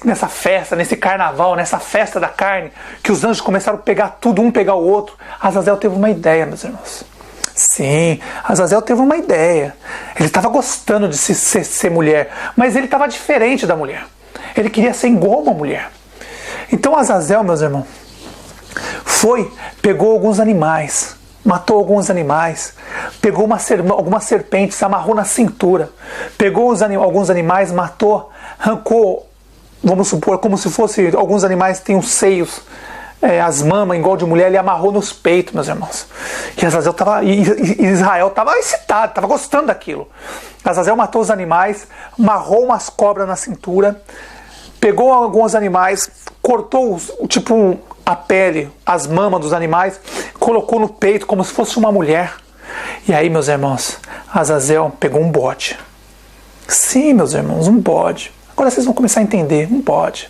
nessa festa, nesse carnaval, nessa festa da carne, que os anjos começaram a pegar tudo, um pegar o outro, Azazel teve uma ideia, meus irmãos. Sim, Azazel teve uma ideia. Ele estava gostando de ser mulher, mas ele estava diferente da mulher. Ele queria ser igual uma mulher. Então Azazel, meus irmãos, pegou alguns animais, matou alguns animais, pegou algumas serpentes, amarrou na cintura, pegou alguns animais, matou, arrancou, vamos supor, como se fosse, alguns animais têm os seios, as mamas igual de mulher, ele amarrou nos peitos, meus irmãos. E Israel estava excitado, estava gostando daquilo. Azazel matou os animais, amarrou umas cobras na cintura, pegou alguns animais, cortou tipo a pele, as mamas dos animais, colocou no peito como se fosse uma mulher. E aí, meus irmãos, Azazel pegou um bode. Sim, meus irmãos, um bode. Agora vocês vão começar a entender, um bode.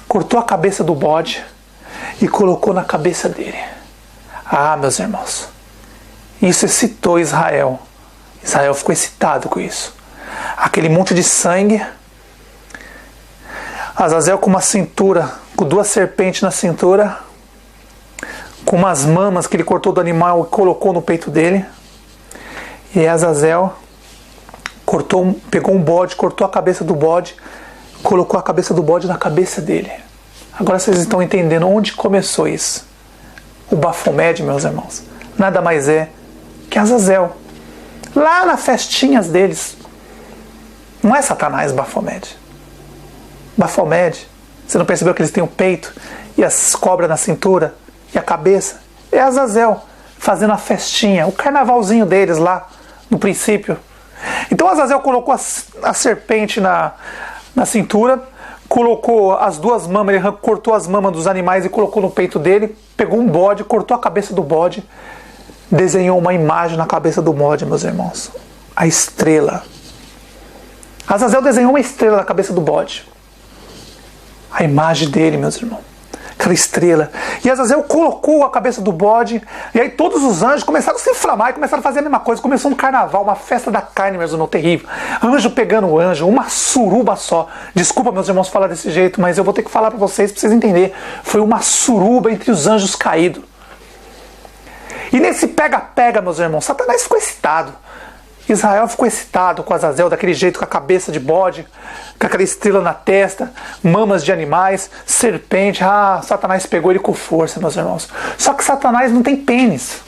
Cortou a cabeça do bode e colocou na cabeça dele. Ah, meus irmãos, isso excitou Israel. Israel ficou excitado com isso. Aquele monte de sangue. Azazel com uma cintura, com 2 serpentes na cintura, com umas mamas que ele cortou do animal e colocou no peito dele. E Azazel pegou um bode, cortou a cabeça do bode, colocou a cabeça do bode na cabeça dele. Agora vocês estão entendendo onde começou isso. O Bafomede, meus irmãos, nada mais é que Azazel. Lá nas festinhas deles. Não é Satanás Bafomede. Bafomede, você não percebeu que eles têm o peito e as cobras na cintura e a cabeça? É Azazel fazendo a festinha, o carnavalzinho deles lá no princípio. Então Azazel colocou a serpente na cintura, colocou as 2 mamas, ele cortou as mamas dos animais e colocou no peito dele, pegou um bode, cortou a cabeça do bode, desenhou uma imagem na cabeça do bode, meus irmãos. A estrela. Azazel desenhou uma estrela na cabeça do bode. A imagem dele, meus irmãos. Aquela estrela. E Azazel colocou a cabeça do bode. E aí todos os anjos começaram a se inflamar e começaram a fazer a mesma coisa. Começou um carnaval, uma festa da carne, meus irmãos, terrível. Anjo pegando anjo, uma suruba só. Desculpa, meus irmãos, falar desse jeito, mas eu vou ter que falar para vocês entenderem. Foi uma suruba entre os anjos caídos. E nesse pega-pega, meus irmãos, Satanás ficou excitado. Israel ficou excitado com Azazel, daquele jeito, com a cabeça de bode, com aquela estrela na testa, mamas de animais, serpente. Ah, Satanás pegou ele com força, meus irmãos. Só que Satanás não tem pênis.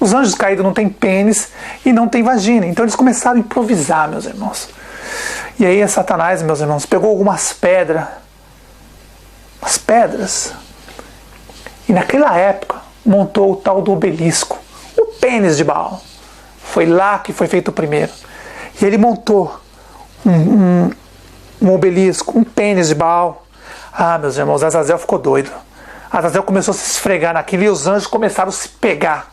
Os anjos caídos não têm pênis e não têm vagina. Então eles começaram a improvisar, meus irmãos. E aí Satanás, meus irmãos, pegou algumas pedras. Umas pedras. E naquela época montou o tal do obelisco. O pênis de Baal. Foi lá que foi feito o primeiro. E ele montou um obelisco, um pênis de Baal. Ah, meus irmãos, Azazel ficou doido. Azazel começou a se esfregar naquilo e os anjos começaram a se pegar.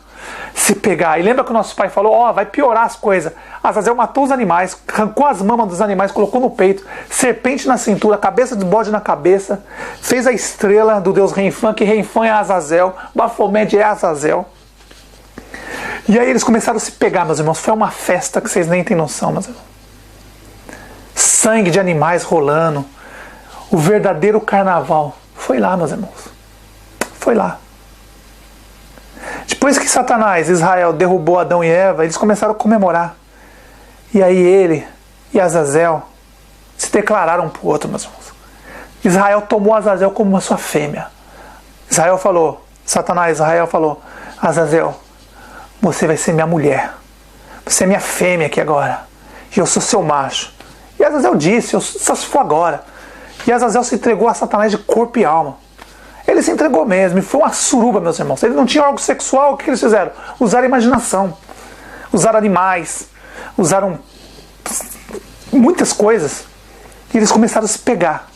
E lembra que o nosso pai falou, vai piorar as coisas. Azazel matou os animais, arrancou as mamas dos animais, colocou no peito, serpente na cintura, cabeça de bode na cabeça, fez a estrela do deus Renfã, que Renfã é Azazel, Bafomede é Azazel. E aí eles começaram a se pegar, meus irmãos. Foi uma festa que vocês nem têm noção, meus irmãos. Sangue de animais rolando. O verdadeiro carnaval. Foi lá, meus irmãos. Foi lá. Depois que Satanás, Israel, derrubou Adão e Eva, eles começaram a comemorar. E aí ele e Azazel se declararam um para o outro, meus irmãos. Israel tomou Azazel como uma sua fêmea. Israel falou, Israel falou, Azazel, você vai ser minha mulher. Você é minha fêmea aqui agora. E eu sou seu macho. E Azazel disse, só se for agora. E Azazel se entregou a Satanás de corpo e alma. Ele se entregou mesmo. E foi uma suruba, meus irmãos. Ele não tinha órgão sexual. O que eles fizeram? Usaram a imaginação. Usaram animais. Usaram muitas coisas. E eles começaram a se pegar.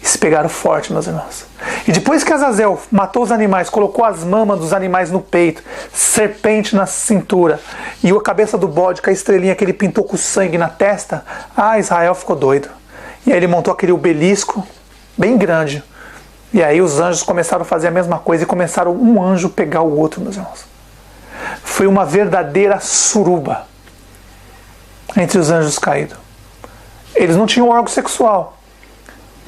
E se pegaram forte, meus irmãos. E depois que Azazel matou os animais, colocou as mamas dos animais no peito, serpente na cintura, e a cabeça do bode com a estrelinha que ele pintou com sangue na testa, Israel ficou doido. E aí ele montou aquele obelisco bem grande. E aí os anjos começaram a fazer a mesma coisa e começaram um anjo pegar o outro, meus irmãos. Foi uma verdadeira suruba entre os anjos caídos. Eles não tinham órgão sexual.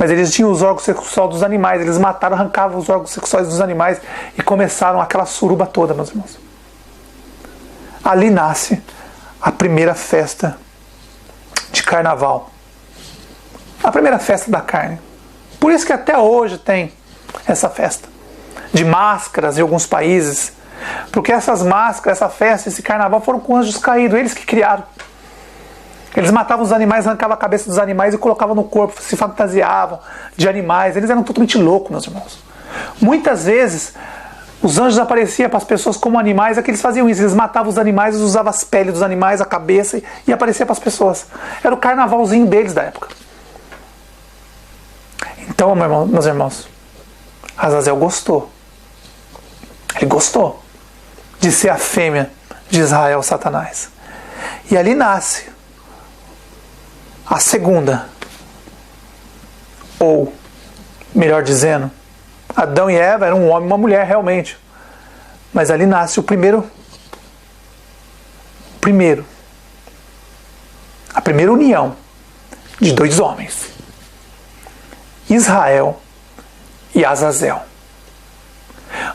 Mas eles tinham os órgãos sexuais dos animais. Eles mataram, arrancavam os órgãos sexuais dos animais e começaram aquela suruba toda, meus irmãos. Ali nasce a primeira festa de carnaval. A primeira festa da carne. Por isso que até hoje tem essa festa de máscaras em alguns países. Porque essas máscaras, essa festa, esse carnaval foram com anjos caídos. Eles que criaram. Eles matavam os animais, arrancavam a cabeça dos animais e colocavam no corpo, se fantasiavam de animais. Eles eram totalmente loucos, meus irmãos. Muitas vezes, os anjos apareciam para as pessoas como animais, é que eles faziam isso. Eles matavam os animais, usavam as peles dos animais, a cabeça, e aparecia para as pessoas. Era o carnavalzinho deles da época. Então, meus irmãos, Azazel gostou. Ele gostou de ser a fêmea de Israel, Satanás. E ali nasce a segunda, ou, melhor dizendo, Adão e Eva eram um homem e uma mulher realmente. Mas ali nasce a primeira união de dois homens, Israel e Azazel.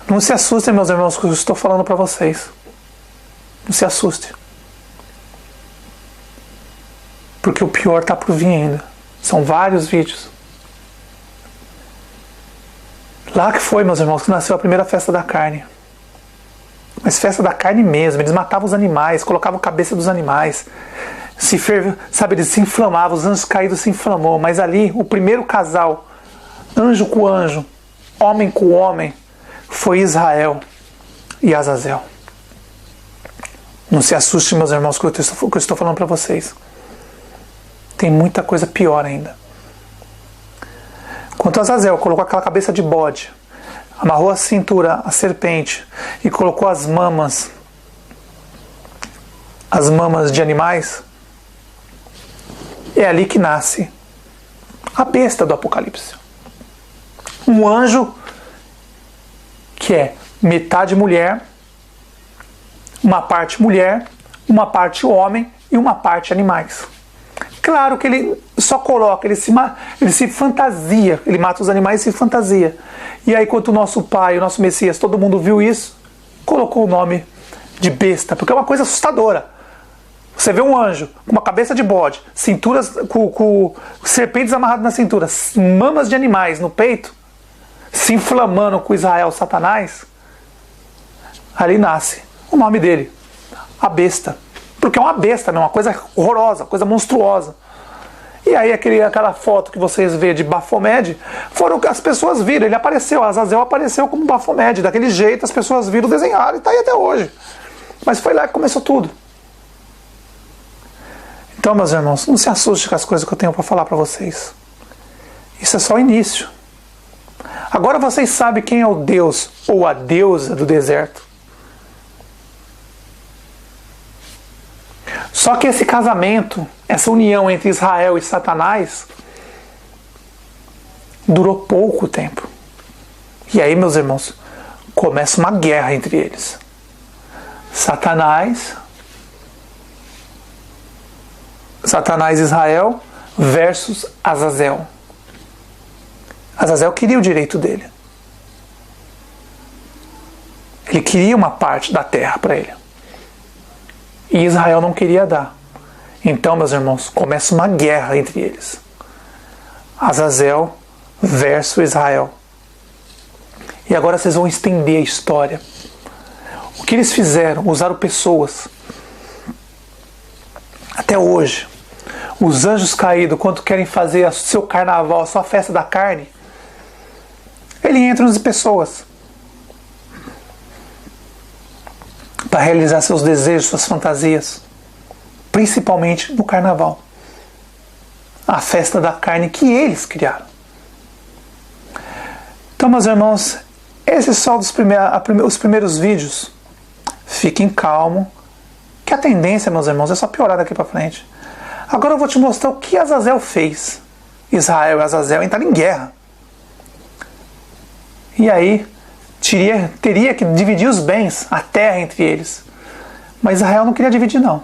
Não se assustem, meus irmãos, que eu estou falando para vocês. Não se assustem. Porque o pior está por vir ainda. São vários vídeos. Lá que foi, meus irmãos, que nasceu a primeira festa da carne. Mas festa da carne mesmo. Eles matavam os animais, colocavam a cabeça dos animais. Eles se inflamavam, os anjos caídos se inflamou. Mas ali, o primeiro casal, anjo com anjo, homem com homem, foi Israel e Azazel. Não se assuste, meus irmãos, com o que eu estou falando para vocês. Tem muita coisa pior ainda. Quanto a Azazel, colocou aquela cabeça de bode, amarrou a cintura, a serpente, e colocou as mamas de animais, é ali que nasce a besta do Apocalipse. Um anjo que é metade mulher, uma parte homem e uma parte animais. Claro que ele só coloca, ele se fantasia, ele mata os animais e se fantasia. E aí, quando o nosso pai, o nosso Messias, todo mundo viu isso, colocou o nome de besta, porque é uma coisa assustadora. Você vê um anjo com uma cabeça de bode, cinturas com serpentes amarradas na cintura, mamas de animais no peito, se inflamando com Israel, Satanás. Ali nasce o nome dele, a besta. Porque é uma besta, uma coisa horrorosa, coisa monstruosa. E aí aquela foto que vocês vê de Baphomet, foram as pessoas viram, ele apareceu, Azazel apareceu como Baphomet, daquele jeito as pessoas viram, desenharam e está aí até hoje. Mas foi lá que começou tudo. Então, meus irmãos, não se assustem com as coisas que eu tenho para falar para vocês. Isso é só o início. Agora vocês sabem quem é o Deus ou a deusa do deserto. Só que esse casamento, essa união entre Israel e Satanás, durou pouco tempo. E aí, meus irmãos, começa uma guerra entre eles. Satanás e Israel versus Azazel. Azazel queria o direito dele. Ele queria uma parte da terra para ele. E Israel não queria dar. Então, meus irmãos, começa uma guerra entre eles. Azazel versus Israel. E agora vocês vão estender a história. O que eles fizeram? Usaram pessoas. Até hoje, os anjos caídos, quando querem fazer o seu carnaval, a sua festa da carne, ele entra nas pessoas para realizar seus desejos, suas fantasias, principalmente no carnaval, a festa da carne que eles criaram. Então, meus irmãos, esses são os primeiros vídeos. Fiquem calmos, que a tendência, meus irmãos, é só piorar daqui para frente. Agora eu vou te mostrar o que Azazel fez. Israel e Azazel entraram em guerra. E aí teria que dividir os bens, a terra entre eles. Mas Israel não queria dividir, não.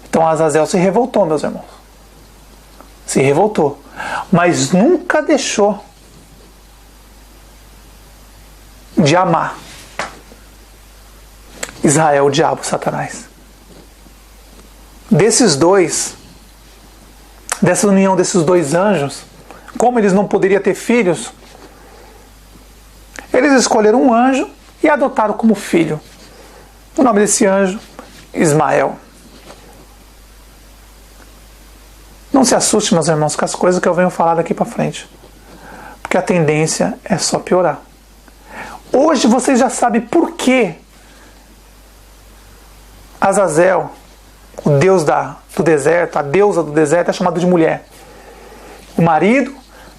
Então Azazel se revoltou, meus irmãos. Se revoltou. mas nunca deixou de amar Israel, o diabo, Satanás. Desses dois, dessa união desses dois anjos, como eles não poderiam ter filhos, eles escolheram um anjo e adotaram como filho. O nome desse anjo, Ismael. Não se assuste, meus irmãos, com as coisas que eu venho falar daqui para frente, porque a tendência é só piorar. Hoje vocês já sabem por que Azazel, o deus do deserto, a deusa do deserto, é chamado de mulher. O marido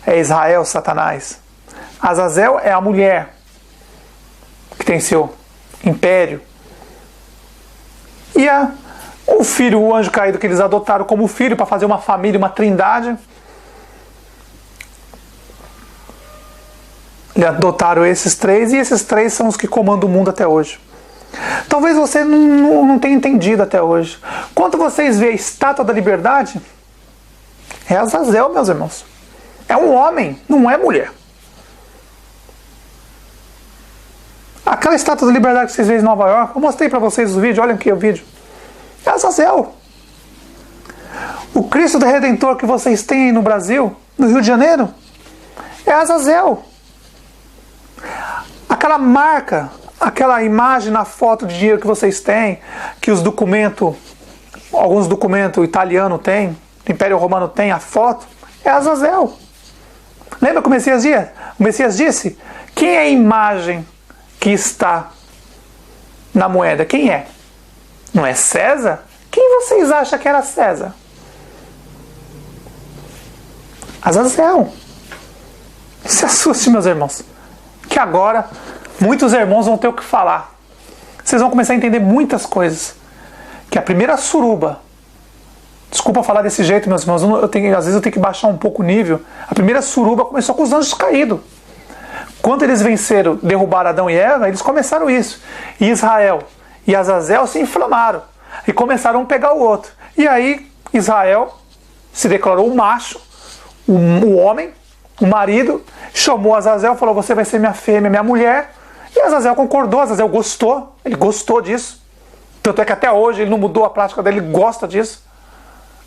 é Israel, Satanás. Azazel é a mulher que tem seu império. E o filho, o anjo caído que eles adotaram como filho para fazer uma família, uma trindade. Eles adotaram esses três, e esses três são os que comandam o mundo até hoje. Talvez você não tenha entendido até hoje. Quando vocês veem a estátua da liberdade, é Azazel, meus irmãos. É um homem, não é mulher. Aquela estátua da liberdade que vocês veem em Nova York, eu mostrei para vocês o vídeo, olhem aqui o vídeo. É Azazel. O Cristo do Redentor que vocês têm aí no Brasil, no Rio de Janeiro, é Azazel. Aquela marca, aquela imagem na foto de dinheiro que vocês têm, que os documentos, alguns documentos italianos têm, do Império Romano tem a foto, é Azazel. Lembra que o Messias disse? Quem é a imagem que está na moeda? Quem é? Não é César? Quem vocês acham que era César? Azazel. Não se assuste, meus irmãos, que agora muitos irmãos vão ter o que falar. Vocês vão começar a entender muitas coisas. Que a primeira suruba, desculpa falar desse jeito, meus irmãos, às vezes eu tenho que baixar um pouco o nível. A primeira suruba começou com os anjos caídos. Quando eles venceram, derrubaram Adão e Eva, eles começaram isso. E Israel e Azazel se inflamaram e começaram a pegar o outro. E aí Israel se declarou o macho, o homem, o marido, chamou Azazel, falou: você vai ser minha fêmea, minha mulher. E Azazel concordou, Azazel gostou, ele gostou disso. Tanto é que até hoje ele não mudou a prática dele, ele gosta disso.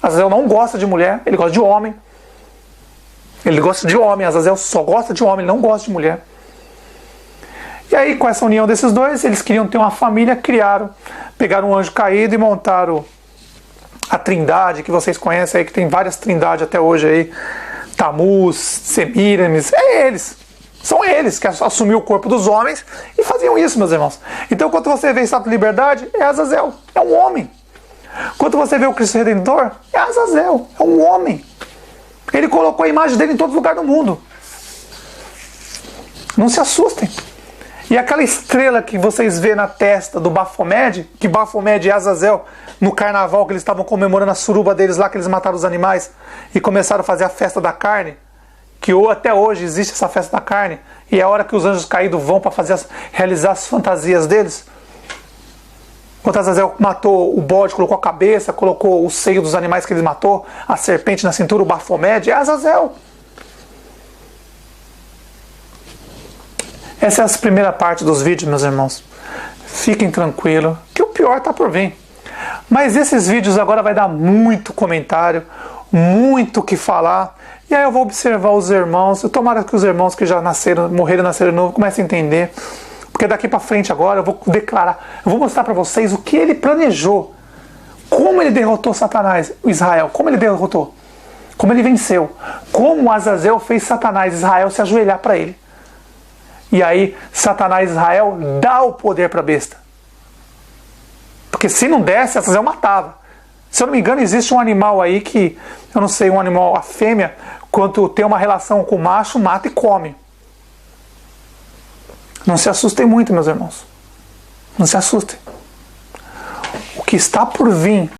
Azazel não gosta de mulher, ele gosta de homem. Ele gosta de homem, Azazel só gosta de homem, ele não gosta de mulher. E aí, com essa união desses dois, eles queriam ter uma família, pegaram um anjo caído e montaram a trindade, que vocês conhecem aí, que tem várias trindades até hoje aí. Tamuz, Semíramis, são eles que assumiram o corpo dos homens e faziam isso, meus irmãos. Então, quando você vê a estátua de liberdade, é Azazel, é um homem. Quando você vê o Cristo Redentor, é Azazel, é um homem. Ele colocou a imagem dele em todo lugar do mundo. Não se assustem. E aquela estrela que vocês vê na testa do Baphomet, que Baphomet e Azazel, no carnaval que eles estavam comemorando a suruba deles lá, que eles mataram os animais e começaram a fazer a festa da carne, que até hoje existe essa festa da carne, e é a hora que os anjos caídos vão para realizar as fantasias deles. Quando Azazel matou o bode, colocou a cabeça, colocou o seio dos animais que ele matou, a serpente na cintura, o Baphomet, é Azazel. Essa é a primeira parte dos vídeos, meus irmãos. Fiquem tranquilos, que o pior está por vir. Mas esses vídeos agora vai dar muito comentário, muito o que falar. E aí eu vou observar os irmãos. Eu tomara que os irmãos que já morreram e nasceram de novo, comecem a entender. Porque daqui para frente agora eu vou declarar, eu vou mostrar para vocês o que ele planejou. Como ele derrotou Satanás, Israel. Como ele derrotou. Como ele venceu. Como Azazel fez Satanás, Israel, se ajoelhar para ele. E aí, Satanás, Israel, dá o poder para a besta. Porque se não desse, Azazel matava. Se eu não me engano, existe um animal aí que, eu não sei, um animal, a fêmea, quando tem uma relação com o macho, mata e come. Não se assustem muito, meus irmãos. Não se assustem. O que está por vir